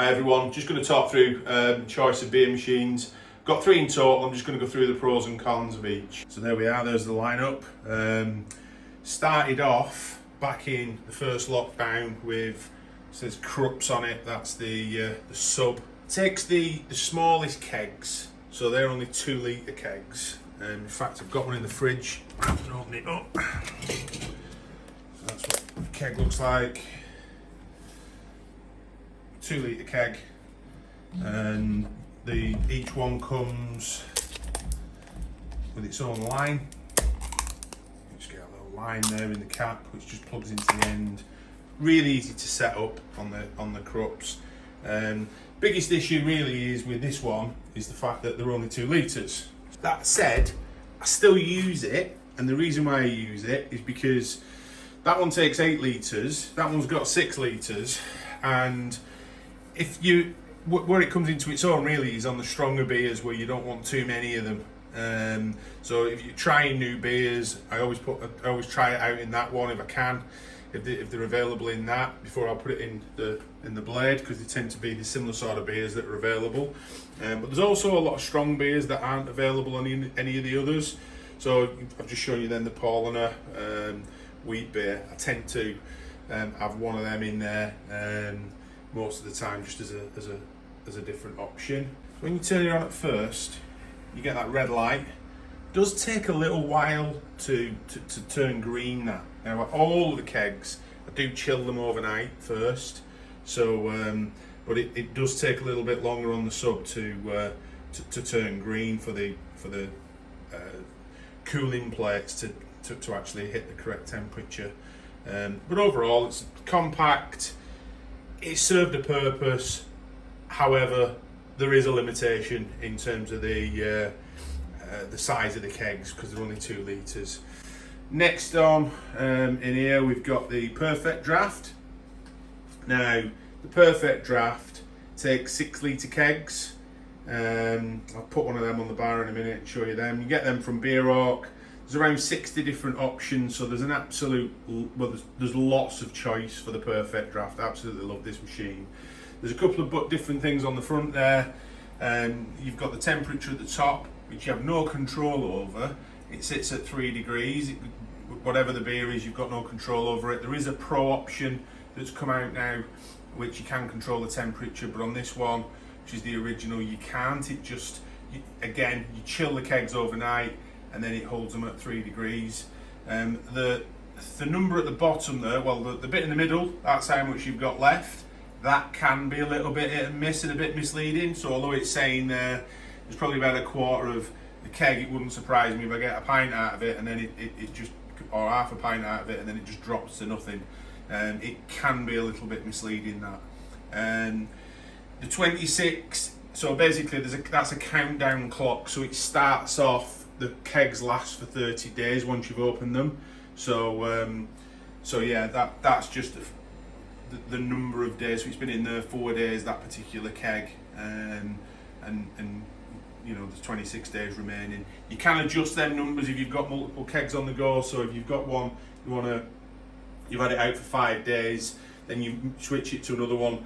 Hi everyone, just going to talk through choice of beer machines. Got 3 in total. I'm just going to go through the pros and cons of each. So there we are, there's the lineup. Started off back in the first lockdown with, says Krups on it, that's the sub. Takes the smallest kegs, so they're only 2 litre kegs. In fact, I've got one in the fridge. I can open it up. So that's what the keg looks like. 2 litre keg, and each one comes with its own line. Just get a little line there in the cap, which just plugs into the end. Really easy to set up on the Krups. Biggest issue really is with this one is the fact that they're only 2 litres. That said, I still use it, and the reason why I use it is because that one takes 8 litres, that one's got 6 litres, and where it comes into its own really is on the stronger beers where you don't want too many of them. So if you're trying new beers, I always try it out in that one if I can, if they're available in that, before I put it in the blade, because they tend to be the similar sort of beers that are available. But there's also a lot of strong beers that aren't available on any of the others. So I've just shown you then the Paulaner wheat beer. I tend to have one of them in there most of the time, just as a different option. When you turn it on at first, you get that red light. It does take a little while to turn green. That now, all the kegs, I do chill them overnight first, so but it does take a little bit longer on the sub to turn green for the cooling plates to actually hit the correct temperature. But overall, it's compact. It served a purpose. However, there is a limitation in terms of the size of the kegs, because they're only 2 litres. Next on in here, we've got the Perfect Draft. Now, the Perfect Draft takes 6 litre kegs. I'll put one of them on the bar in a minute and show you them. You get them from Beer Hawk. There's around 60 different options, so there's an absolute, well, there's lots of choice for the Perfect Draft. I absolutely love this machine. There's a couple of different things on the front there. You've got the temperature at the top, which you have no control over. It sits at 3 degrees. Whatever the beer is, you've got no control over it. There is a Pro option that's come out now, which you can control the temperature, but on this one, which is the original, you can't. It just, again, you chill the kegs overnight, and then it holds them at 3 degrees. The number at the bottom there, well, the bit in the middle, that's how much you've got left. That can be a little bit hit and miss and a bit misleading. So although it's saying there, there's probably about a quarter of the keg, it wouldn't surprise me if I get a pint out of it and then it just, or half a pint out of it and then it just drops to nothing. It can be a little bit misleading, that. The 26, so basically that's a countdown clock. So it starts off, the kegs last for 30 days once you've opened them. So yeah, that's just the number of days. So it's been in there 4 days, that particular keg, and you know, there's 26 days remaining. You can adjust them numbers if you've got multiple kegs on the go. So if you've got one, you've had it out for 5 days, then you switch it to another one,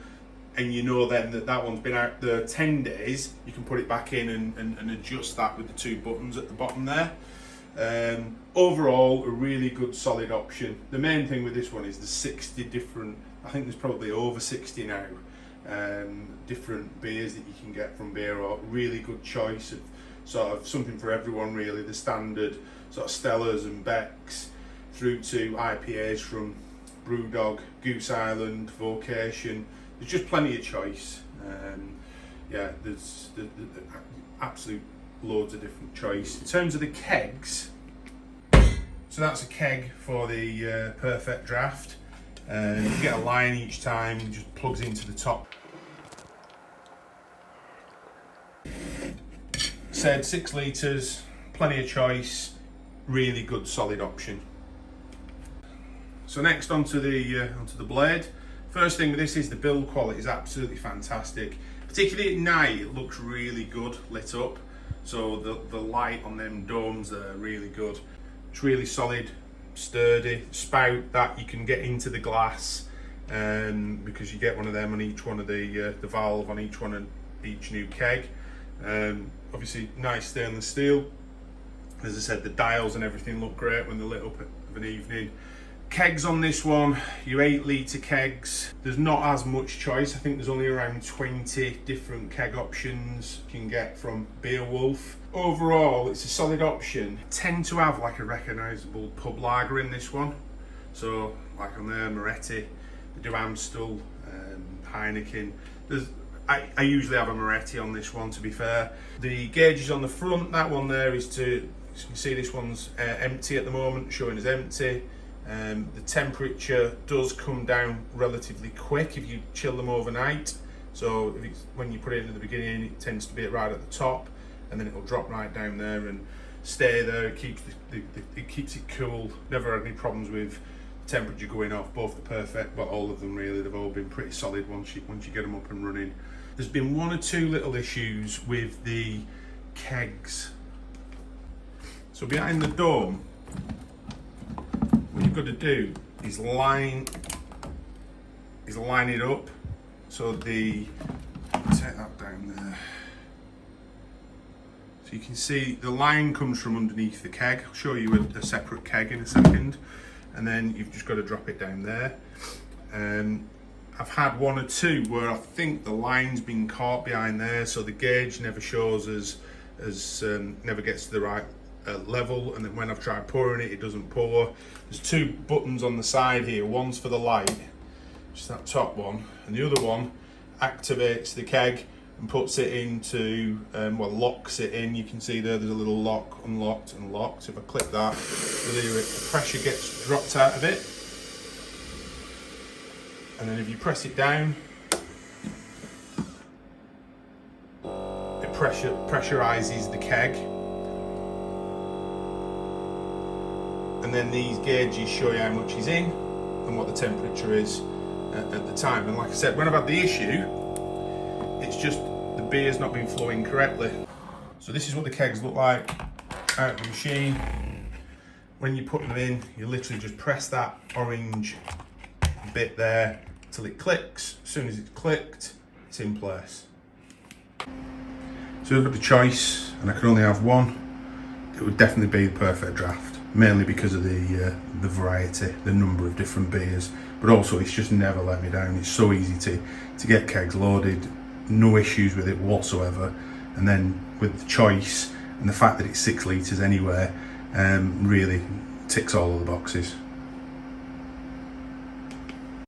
and you know then that one's been out there 10 days, you can put it back in and adjust that with the 2 buttons at the bottom there. Overall, a really good solid option. The main thing with this one is the 60 different, I think there's probably over 60 now, different beers that you can get from Beer Hawk. Really good choice of sort of something for everyone really. The standard sort of Stellas and Becks through to IPAs from Brewdog, Goose Island, Vocation. There's just plenty of choice. Yeah, there's absolute loads of different choice. In terms of the kegs, so that's a keg for the Perfect Draft. You get a line each time, it just plugs into the top. Said 6 litres, plenty of choice, really good solid option. So next onto the blade. First thing with this is the build quality is absolutely fantastic. Particularly at night, it looks really good lit up. So the light on them domes there are really good. It's really solid, sturdy spout that you can get into the glass because you get one of them on each one of the valve on each each new keg. Obviously nice stainless steel. As I said, the dials and everything look great when they're lit up of an evening. Kegs on this one, your 8 litre kegs. There's not as much choice. I think there's only around 20 different keg options you can get from Beowulf. Overall, it's a solid option. I tend to have like a recognisable pub lager in this one. So like on there, Moretti, they do Amstel, Heineken. I usually have a Moretti on this one, to be fair. The gauges on the front, that one there is to, as you can see, this one's empty at the moment, showing as empty. The temperature does come down relatively quick if you chill them overnight. So when you put it in at the beginning, it tends to be right at the top, and then it'll drop right down there and stay there. It keeps it cool. Never had any problems with temperature going off. Both are perfect, but all of them really, they've all been pretty solid once you get them up and running. There's been one or two little issues with the kegs. So behind the dome, what you've got to do is line it up. So take that down there. So you can see the line comes from underneath the keg. I'll show you a separate keg in a second. And then you've just got to drop it down there. I've had one or two where I think the line's been caught behind there, so the gauge never shows never gets to the right level, and then when I've tried pouring it, it doesn't pour. There's two buttons on the side here. One's for the light, just that top one, and the other one activates the keg and puts it into, locks it in. You can see there's a little lock, unlocked and locked. If I click that, you'll hear it, the pressure gets dropped out of it. And then if you press it down, it pressurizes the keg. And then these gauges show you how much is in and what the temperature is at the time. And like I said, when I've had the issue, it's just the beer's not been flowing correctly. So this is what the kegs look like out of the machine. When you put them in, you literally just press that orange bit there till it clicks. As soon as it's clicked, it's in place. So I've got the choice, and I can only have one. It would definitely be the perfect draft, mainly because of the variety, the number of different beers, but also it's just never let me down. It's so easy to get kegs loaded, no issues with it whatsoever. And then with the choice and the fact that it's 6 litres anyway, really ticks all of the boxes.